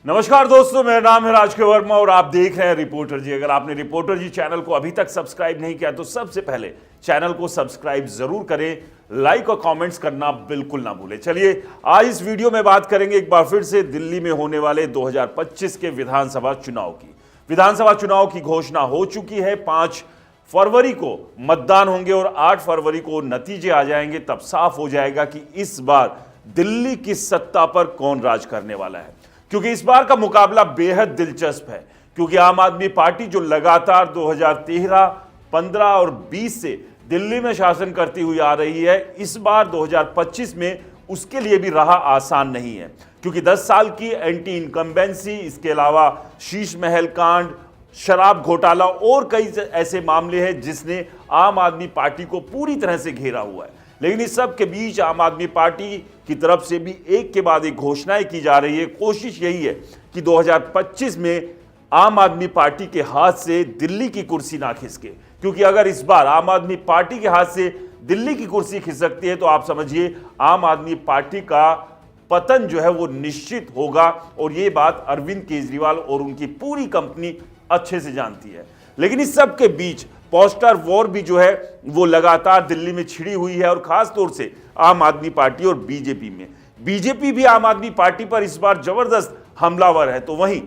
नमस्कार दोस्तों, मेरा नाम है राजके वर्मा और आप देख रहे हैं रिपोर्टर जी। अगर आपने रिपोर्टर जी चैनल को अभी तक सब्सक्राइब नहीं किया तो सबसे पहले चैनल को सब्सक्राइब जरूर करें, लाइक और कमेंट्स करना बिल्कुल ना भूलें। चलिए आज इस वीडियो में बात करेंगे एक बार फिर से दिल्ली में होने वाले 2025 के विधानसभा चुनाव की। विधानसभा चुनाव की घोषणा हो चुकी है। 5 फरवरी को मतदान होंगे और 8 फरवरी को नतीजे आ जाएंगे। तब साफ हो जाएगा कि इस बार दिल्ली की सत्ता पर कौन राज करने वाला है, क्योंकि इस बार का मुकाबला बेहद दिलचस्प है। क्योंकि आम आदमी पार्टी जो लगातार 2013, 15 और 20 से दिल्ली में शासन करती हुई आ रही है, इस बार 2025 में उसके लिए भी राह आसान नहीं है। क्योंकि 10 साल की एंटी इनकम्बेंसी, इसके अलावा शीश महल कांड, शराब घोटाला और कई ऐसे मामले हैं जिसने आम आदमी पार्टी को पूरी तरह से घेरा हुआ है। लेकिन इस सब के बीच आम आदमी पार्टी की तरफ से भी एक के बाद एक घोषणाएं की जा रही है। कोशिश यही है कि 2025 में आम आदमी पार्टी के हाथ से दिल्ली की कुर्सी ना खिसके। क्योंकि अगर इस बार आम आदमी पार्टी के हाथ से दिल्ली की कुर्सी खिसकती है तो आप समझिए आम आदमी पार्टी का पतन जो है वो निश्चित होगा। और ये बात अरविंद केजरीवाल और उनकी पूरी कंपनी अच्छे से जानती है। लेकिन इस सब के बीच पोस्टर वॉर भी जो है वो लगातार दिल्ली में छिड़ी हुई है, और खास तौर से आम आदमी पार्टी और बीजेपी में। बीजेपी भी आम आदमी पार्टी पर इस बार जबरदस्त हमलावर है, तो वहीं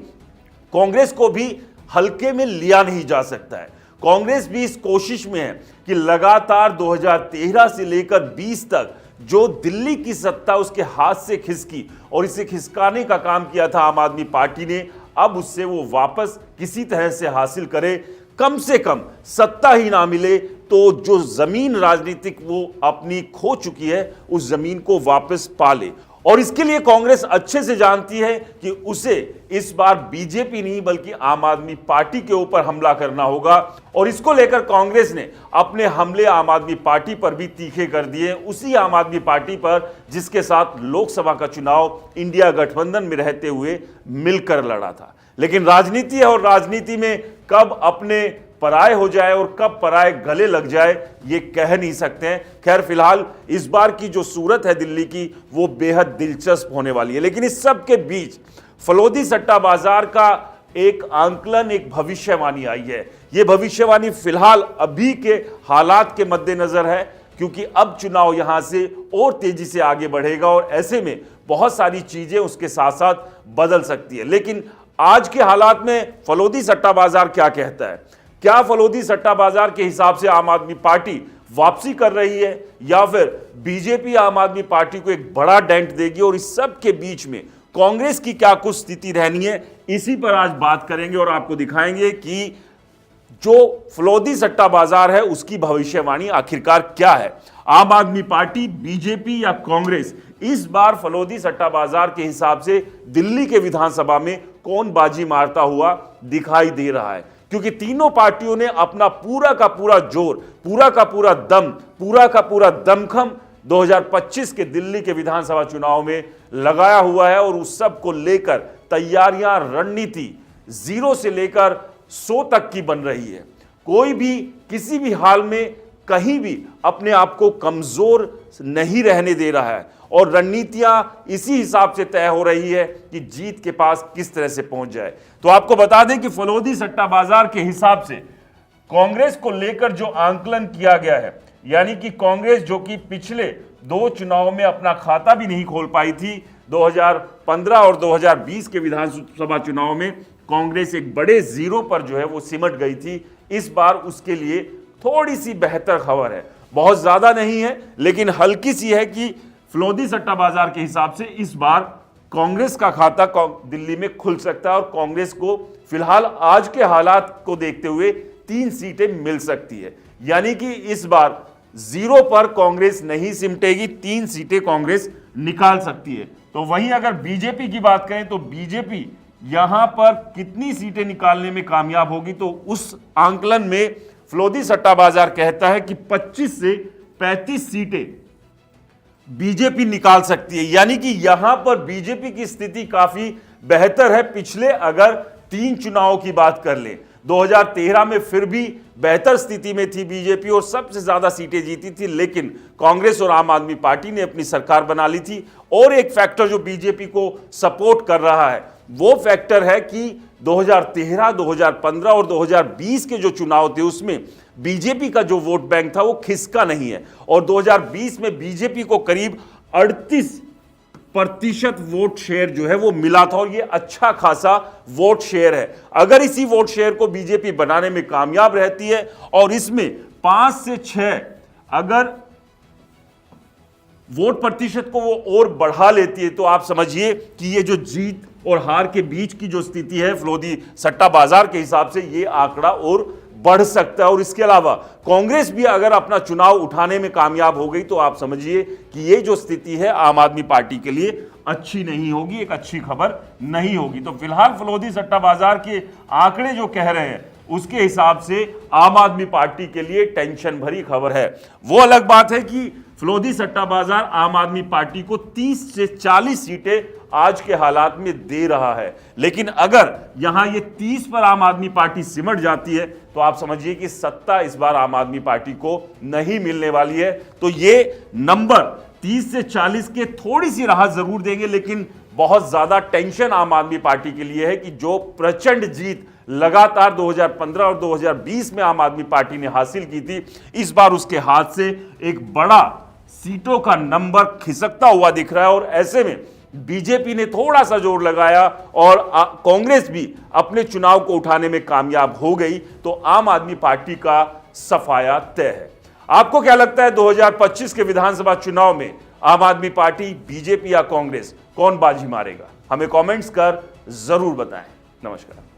कांग्रेस को भी हल्के में लिया नहीं जा सकता है। कांग्रेस भी इस कोशिश में है कि लगातार 2013 से लेकर 20 तक जो दिल्ली की सत्ता उसके हाथ से खिसकी और इसे खिसकाने का काम किया था आम आदमी पार्टी ने, अब उससे वो वापस किसी तरह से हासिल करे। कम से कम सत्ता ही ना मिले तो जो जमीन राजनीतिक वो अपनी खो चुकी है उस जमीन को वापस पा ले। और इसके लिए कांग्रेस अच्छे से जानती है कि उसे इस बार बीजेपी नहीं बल्कि आम आदमी पार्टी के ऊपर हमला करना होगा। और इसको लेकर कांग्रेस ने अपने हमले आम आदमी पार्टी पर भी तीखे कर दिए, उसी आम आदमी पार्टी पर जिसके साथ लोकसभा का चुनाव इंडिया गठबंधन में रहते हुए मिलकर लड़ा था। लेकिन राजनीति है और राजनीति में कब अपने पराये हो जाए और कब पराये गले लग जाए ये कह नहीं सकते हैं। खैर फिलहाल इस बार की जो सूरत है दिल्ली की वो बेहद दिलचस्प होने वाली है। लेकिन इस सब के बीच फलोदी सट्टा बाजार का एक आंकलन, एक भविष्यवाणी आई है। ये भविष्यवाणी फिलहाल अभी के हालात के मद्देनजर है, क्योंकि अब चुनाव यहां से और तेजी से आगे बढ़ेगा और ऐसे में बहुत सारी चीजें उसके साथ साथ बदल सकती है। लेकिन आज के हालात में फलोदी सट्टा बाजार क्या कहता है? क्या फलोदी सट्टा बाजार के हिसाब से आम आदमी पार्टी वापसी कर रही है या फिर बीजेपी आम आदमी पार्टी को एक बड़ा डेंट देगी? और इस सब के बीच में कांग्रेस की क्या कुछ स्थिति रहनी है, इसी पर आज बात करेंगे और आपको दिखाएंगे कि जो फलोदी सट्टा बाजार है उसकी भविष्यवाणी आखिरकार क्या है। आम आदमी पार्टी, बीजेपी या कांग्रेस इस बार फलोदी सट्टा बाजार के हिसाब से दिल्ली के विधानसभा में कौन बाजी मारता हुआ दिखाई दे रहा है? क्योंकि तीनों पार्टियों ने अपना पूरा का पूरा जोर, पूरा का पूरा दम, पूरा का पूरा दमखम 2025 के दिल्ली के विधानसभा चुनाव में लगाया हुआ है। और उस सब को लेकर तैयारियां, रणनीति 0 से लेकर 100 तक की बन रही है। कोई भी किसी भी हाल में कहीं भी अपने आप को कमजोर नहीं रहने दे रहा है और रणनीतियां इसी हिसाब से तय हो रही है कि जीत के पास किस तरह से पहुंच जाए। तो आपको बता दें कि फलोदी सट्टा बाजार के हिसाब से कांग्रेस को लेकर जो आंकलन किया गया है, यानी कि कांग्रेस जो कि पिछले 2 चुनाव में अपना खाता भी नहीं खोल पाई थी, 2015 और 2020 के विधानसभा चुनाव में कांग्रेस एक बड़े 0 पर जो है वो सिमट गई थी। इस बार उसके लिए थोड़ी सी बेहतर खबर है, बहुत ज्यादा नहीं है लेकिन हल्की सी है कि फलोदी सट्टा बाजार के हिसाब से इस बार कांग्रेस का खाता दिल्ली में खुल सकता है और कांग्रेस को फिलहाल आज के हालात को देखते हुए 3 सीटें मिल सकती है। यानी कि इस बार 0 पर कांग्रेस नहीं सिमटेगी, 3 सीटें कांग्रेस निकाल सकती है। तो वहीं अगर बीजेपी की बात करें तो बीजेपी यहां पर कितनी सीटें निकालने में कामयाब होगी, तो उस आंकलन में फलोदी सट्टा बाजार कहता है कि 25 से 35 सीटें बीजेपी निकाल सकती है। यानी कि यहां पर बीजेपी की स्थिति काफी बेहतर है। पिछले अगर 3 चुनावों की बात कर ले, 2013 में फिर भी बेहतर स्थिति में थी बीजेपी और सबसे ज्यादा सीटें जीती थी, लेकिन कांग्रेस और आम आदमी पार्टी ने अपनी सरकार बना ली थी। और एक फैक्टर जो बीजेपी को सपोर्ट कर रहा है वो फैक्टर है कि 2013, 2015 और 2020 के जो चुनाव थे उसमें बीजेपी का जो वोट बैंक था वो खिसका नहीं है, और 2020 में बीजेपी को करीब 38% वोट शेयर जो है वो मिला था, और ये अच्छा खासा वोट शेयर है। अगर इसी वोट शेयर को बीजेपी बनाने में कामयाब रहती है और इसमें 5 से 6 अगर वोट प्रतिशत को वो और बढ़ा लेती है, तो आप समझिए कि ये जो जीत और हार के बीच की जो स्थिति है फलोदी सट्टा बाजार के हिसाब से, ये आंकड़ा और बढ़ सकता है। और इसके अलावा कांग्रेस भी अगर अपना चुनाव उठाने में कामयाब हो गई तो आप समझिए कि ये जो स्थिति है आम आदमी पार्टी के लिए अच्छी नहीं होगी, एक अच्छी खबर नहीं होगी। तो फिलहाल फलोदी सट्टा बाजार के आंकड़े जो कह रहे हैं उसके हिसाब से आम आदमी पार्टी के लिए टेंशन भरी खबर है। वो अलग बात है कि फलोदी सट्टा बाजार आम आदमी पार्टी को 30 से 40 सीटें आज के हालात में दे रहा है, लेकिन अगर यहां ये 30 पर आम आदमी पार्टी सिमट जाती है तो आप समझिए कि सत्ता इस बार आम आदमी पार्टी को नहीं मिलने वाली है। तो ये नंबर 30 से 40 के थोड़ी सी राहत जरूर देंगे, लेकिन बहुत ज्यादा टेंशन आम आदमी पार्टी के लिए है कि जो प्रचंड जीत लगातार 2015 और 2020 में आम आदमी पार्टी ने हासिल की थी, इस बार उसके हाथ से एक बड़ा सीटों का नंबर खिसकता हुआ दिख रहा है। और ऐसे में बीजेपी ने थोड़ा सा जोर लगाया और कांग्रेस भी अपने चुनाव को उठाने में कामयाब हो गई, तो आम आदमी पार्टी का सफाया तय है। आपको क्या लगता है 2025 के विधानसभा चुनाव में आम आदमी पार्टी, बीजेपी या कांग्रेस कौन बाजी मारेगा? हमें कमेंट्स कर जरूर बताएं। नमस्कार।